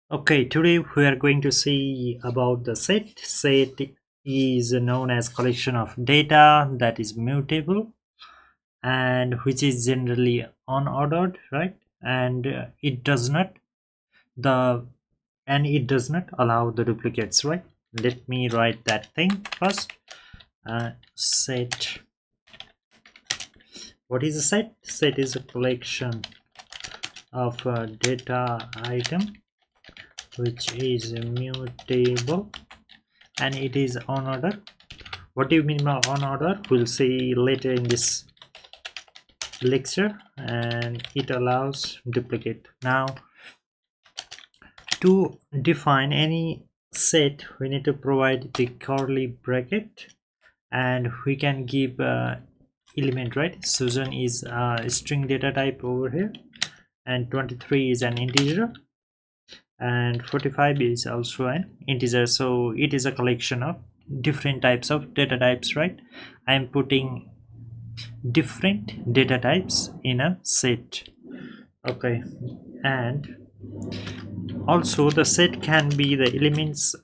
Okay, today we are going to see about the set. Set is known as collection of data that is mutable and which is generally unordered, right? And the it does not allow the duplicates, right? Let me write that thing first. Set. What is a set? Set is a collection of data item which is mutable and it is on order. What do you mean by on order? We'll see later in this lecture. And it allows duplicate. Now to define any set we need to provide the curly bracket and we can give element, right? Susan is a string data type over here and 23 is an integer and 45 is also an integer, so it is a collection of different types of data types, right? I am putting different data types in a set. Okay, and also the set can be the elements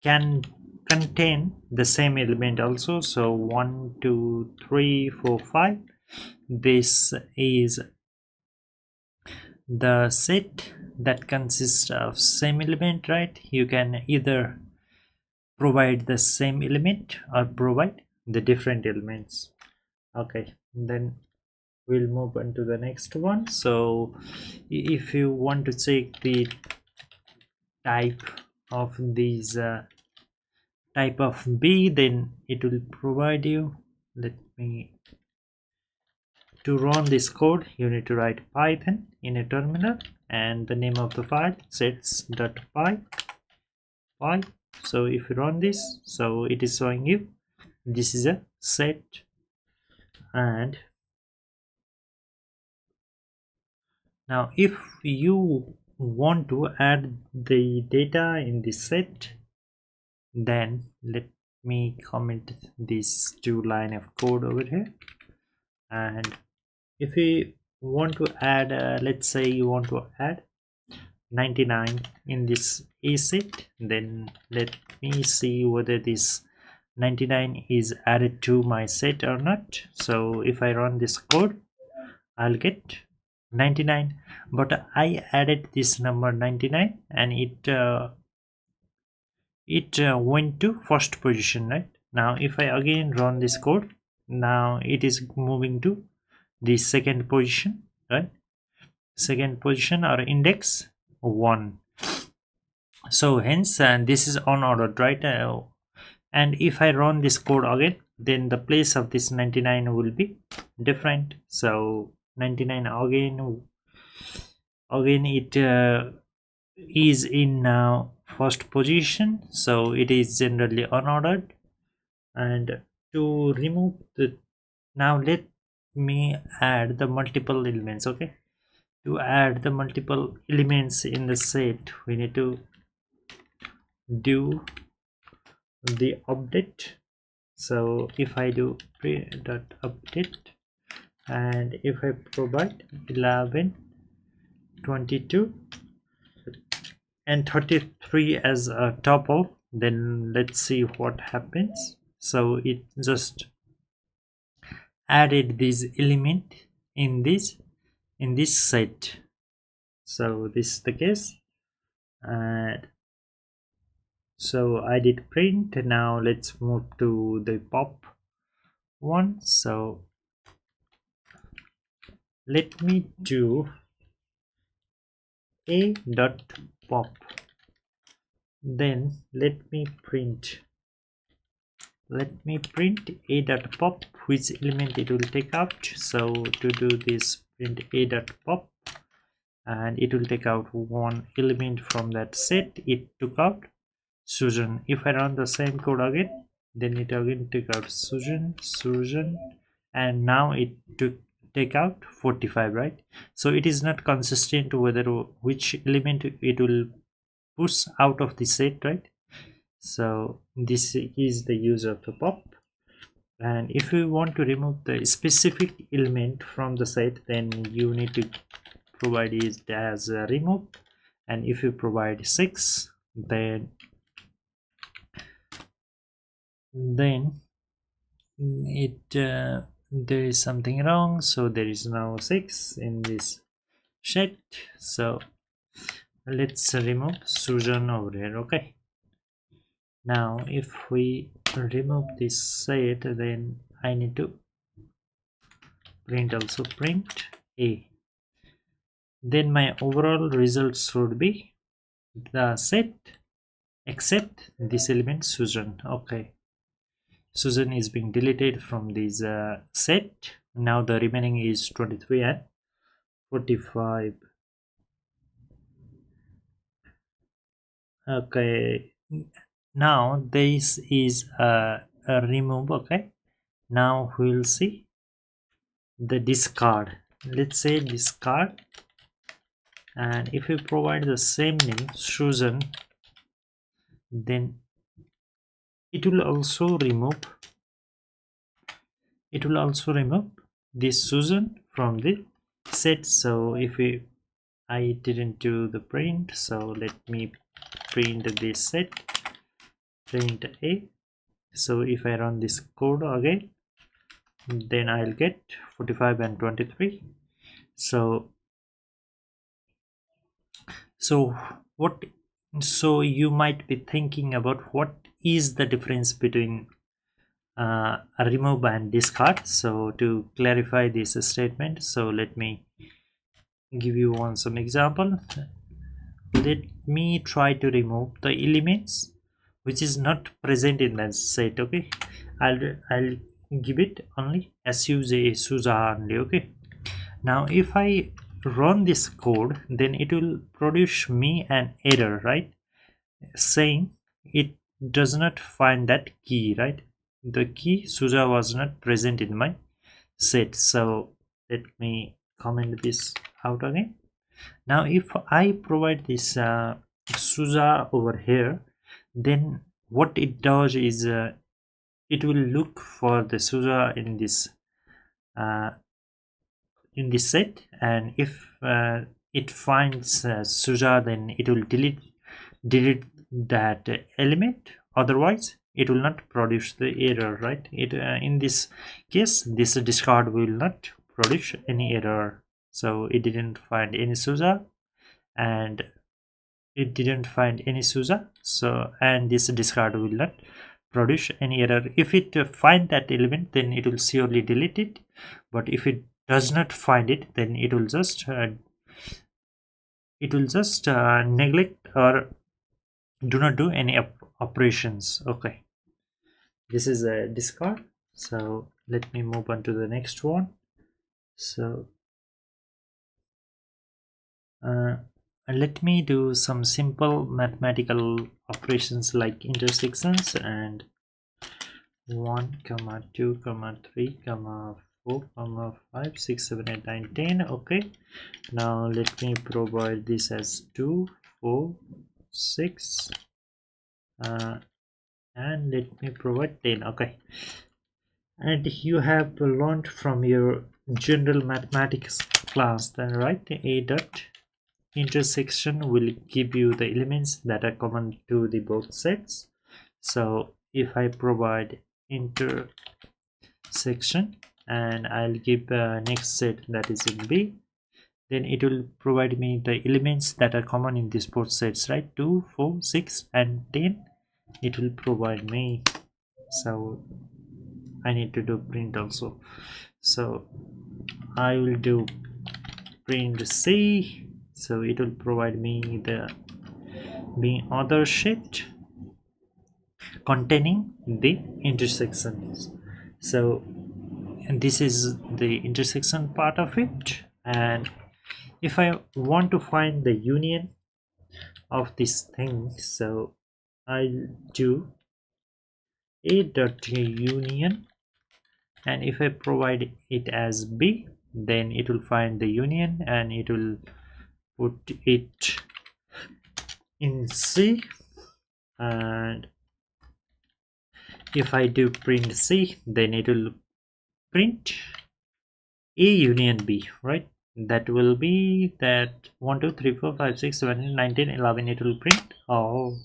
can contain the same element also, so 1 2 3 4 5, this is the set that consists of same element, right? You can either provide the same element or provide the different elements. Okay, then we'll move on to the next one. So if you want to check the type of these type of B, then it will provide you. Let me To run this code you need to write Python in a terminal and the name of the file sets.py. So if you run this, so it is showing you this is a set. And now if you want to add the data in this set, then let me comment this 2 line of code over here. And if you want to add let's say you want to add 99 in this A set, then let me see whether this 99 is added to my set or not. So if I run this code, I'll get 99, but I added this number 99 and it went to first position, right? Now if I again run this code, now it is moving to the second position, right? Second position or index 1. So hence and this is unordered, right? And if I run this code again, then the place of this 99 will be different. So 99 again it is in first position, so it is generally unordered. And to remove the, now let me add the multiple elements. Okay, to add the multiple elements in the set we need to do the update. So if I do update and if I provide 11 22 and 33 as a tuple, then let's see what happens. So it just added this element in this set. So this is the case. And so I did print. Now let's move to the pop one. So let me do a dot pop, then let me print a dot pop, which element it will take out. So to do this, print a dot pop and it will take out one element from that set. It took out Susan. If I run the same code again, then it again took out Susan, and now it took take out 45, right? So it is not consistent whether which element it will push out of the set, right? So this is the use of the pop. And if you want to remove the specific element from the set, then you need to provide it as a remove, and if you provide 6, then it there is something wrong, so there is now 6 in this set. So let's remove Susan over here. Okay, now if we remove this set, then I need to print also print A. Then my overall results should be the set except this element Susan. Okay, Susan is being deleted from this set. Now the remaining is 23 and 45. Okay, now this is a remove. Okay, now we'll see the discard. Let's say discard, and if we provide the same name Susan, then it will also remove this Susan from the set. So if I didn't do the print, so let me print this set, print A. So if I run this code again, then I'll get 45 and 23. So you might be thinking about what is the difference between a remove and discard. So to clarify this statement, so let me give you some example. Let me try to remove the elements which is not present in that set. Okay, I'll give it only Suza only. Okay, now if I run this code, then it will produce me an error, right, saying it does not find that key, right? The key Suza was not present in my set. So let me comment this out again. Now if I provide this Suza over here, then what it does is it will look for the Suza in this set, and if it finds Suza, then it will delete that element. Otherwise it will not produce the error, right? It in this case, this discard will not produce any error. So it didn't find any Suza, and it didn't find any Suza, so and this discard will not produce any error. If it find that element, then it will surely delete it, but if it does not find it, then it will just neglect or do not do any operations. Okay, this is a discard. So let me move on to the next one. So let me do some simple mathematical operations like intersections and 1, 2, 3, 4, 5, 6, 7, 8, 9, 10. Okay, now let me provide this as 2, 4, 6, and let me provide 10. Okay, and you have learned from your general mathematics class then, right? A dot intersection will give you the elements that are common to the both sets. So if I provide intersection and I'll give next set that is in B, then it will provide me the elements that are common in these both sets, right? 2, 4, 6 and 10 it will provide me. So I need to do print also. So I will do print C. So it will provide me the other sheet containing the intersections. So and this is the intersection part of it, and if I want to find the union of this thing, so I'll do A dot union, and if I provide it as B, then it will find the union and it will put it in C. And if I do print C, then it will print A union B, right? that will be that 1 2 3 4 5 6 7 8 9 10 11 it will print. Oh,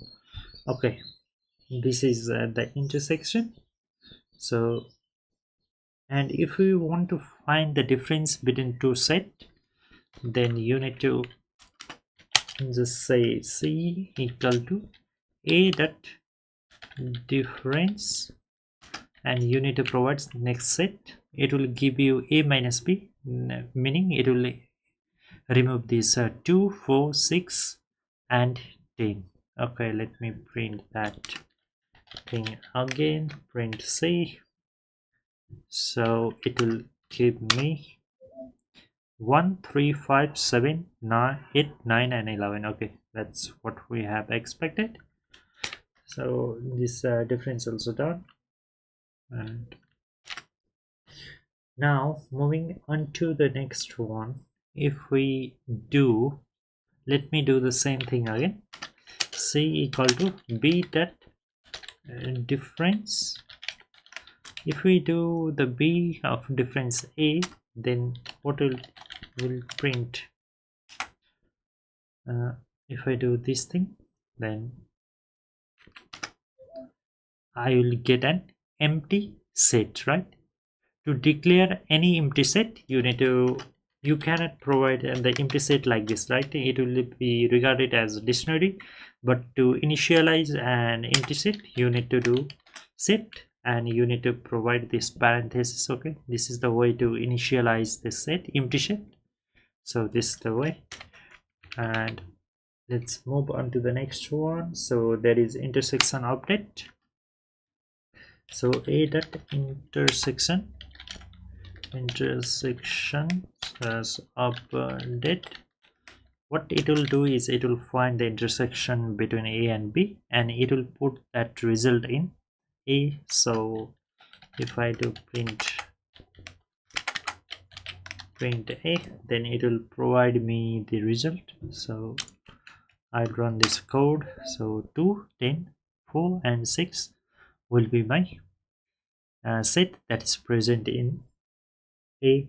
okay, this is the intersection. So, and if we want to find the difference between two sets, then you need to just say C equal to A dot difference, and you need to provide next set. It will give you A minus B, meaning it will remove these 2 4 6 and 10. Okay, let me print that thing again, print C. So it will give me 1 3 5 7 9 8 9 and 11. Okay, that's what we have expected. So this difference also done. And now moving on to the next one, if we do, let me do the same thing again. C equal to B dot difference. If we do the B of difference A, then what will print? If I do this thing, then I will get an empty set, right? To declare any empty set, you cannot provide the empty set like this, right? It will be regarded as a dictionary, but to initialize an empty set, you need to do set, and you need to provide this parenthesis. Okay, this is the way to initialize this set, empty set. So this is the way. And let's move on to the next one. So there is intersection update. So A dot intersection as update. What it will do is it will find the intersection between A and B, and it will put that result in A. So if I do print A, then it will provide me the result. So I'll run this code. So 2 10 4 and 6 will be my set that is present in A.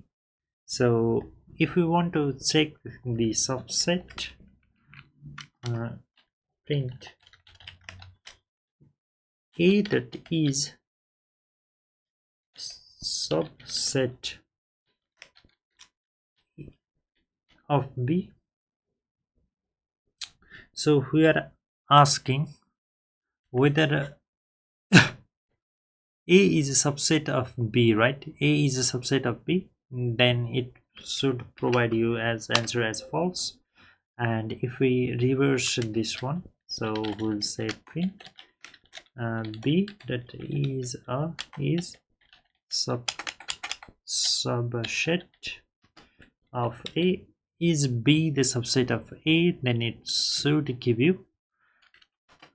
So if we want to check the subset, print A that is subset of B. So we are asking whether A is a subset of B, right? A is a subset of B, then it should provide you as answer as false. And if we reverse this one, so we'll say print B that is subset of A. Is B the subset of A, then it should give you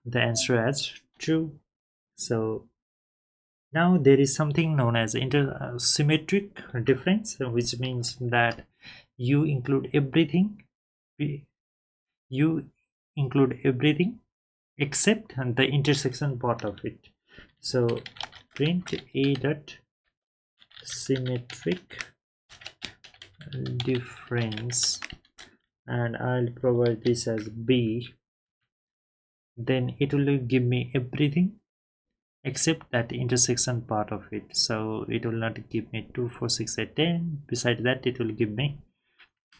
the answer as true. So now there is something known as symmetric difference, which means that you include everything except the intersection part of it. So print A dot symmetric difference, and I'll provide this as B. Then it will give me everything except that intersection part of it. So it will not give me 2 4 6 8 10. Beside that, it will give me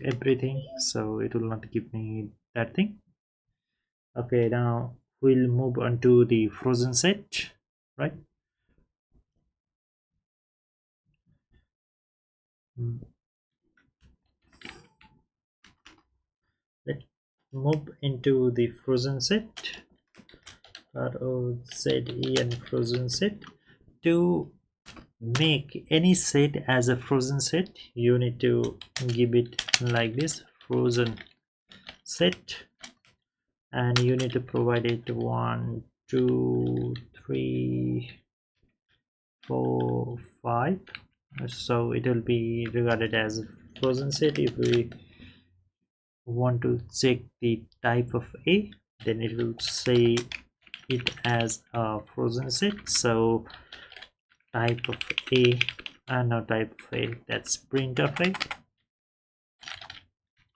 everything, so it will not give me that thing. Okay, now we'll move on to the frozen set, right? Let's move into the frozen set. ROZE and frozen set. To make any set as a frozen set, you need to give it like this, frozen set, and you need to provide it 1 2 3 4 5. So it will be regarded as a frozen set. If we want to check the type of A, then it will say it as a frozen set. So type of A, no type of A, that's print of A.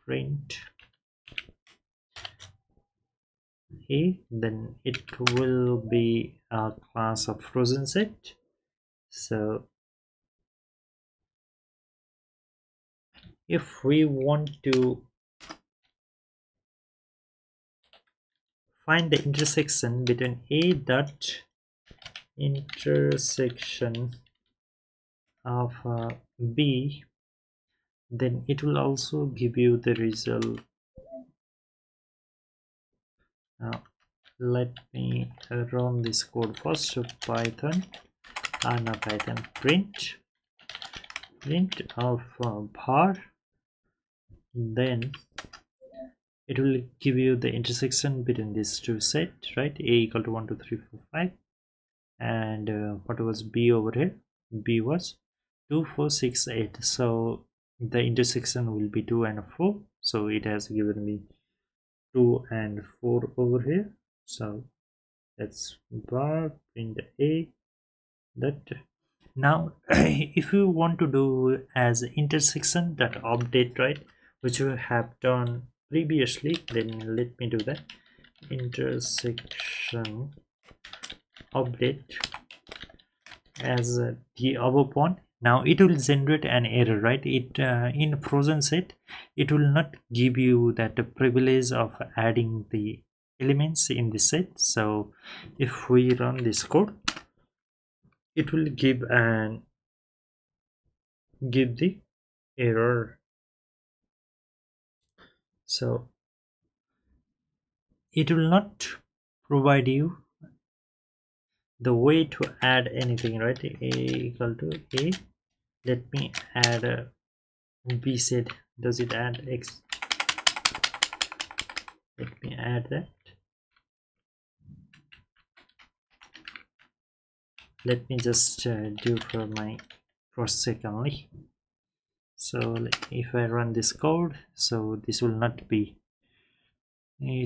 print a, then it will be a class of frozen set. So if we want to find the intersection between a dot intersection of b, then it will also give you the result. Now let me run this code first. So python print of bar, then it will give you the intersection between these two sets, right? A equal to 1 2 3 4 5, and what was b over here? B was 2 4 6 8. So the intersection will be 2 and 4, so it has given me 2 and 4 over here. So that's bar print a. That now if you want to do as intersection that update, right, which you have done previously, then let me do that. Intersection update as the above one. Now it will generate an error, right? It in frozen set it will not give you that privilege of adding the elements in the set. So if we run this code, it will give the error. So it will not provide you the way to add anything, right? A equal to a, let me add a b set. Does it add x? Let me add that. Let me just do for my first sec only. So if I run this code, so this will not be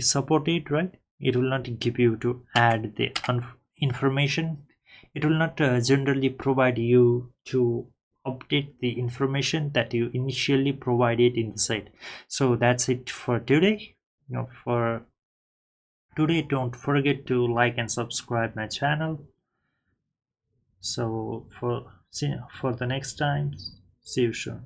supported, right? It will not give you to add the information. It will not generally provide you to update the information that you initially provided in the site. So that's it for today. For today, don't forget to like and subscribe my channel. So for the next time, see you soon.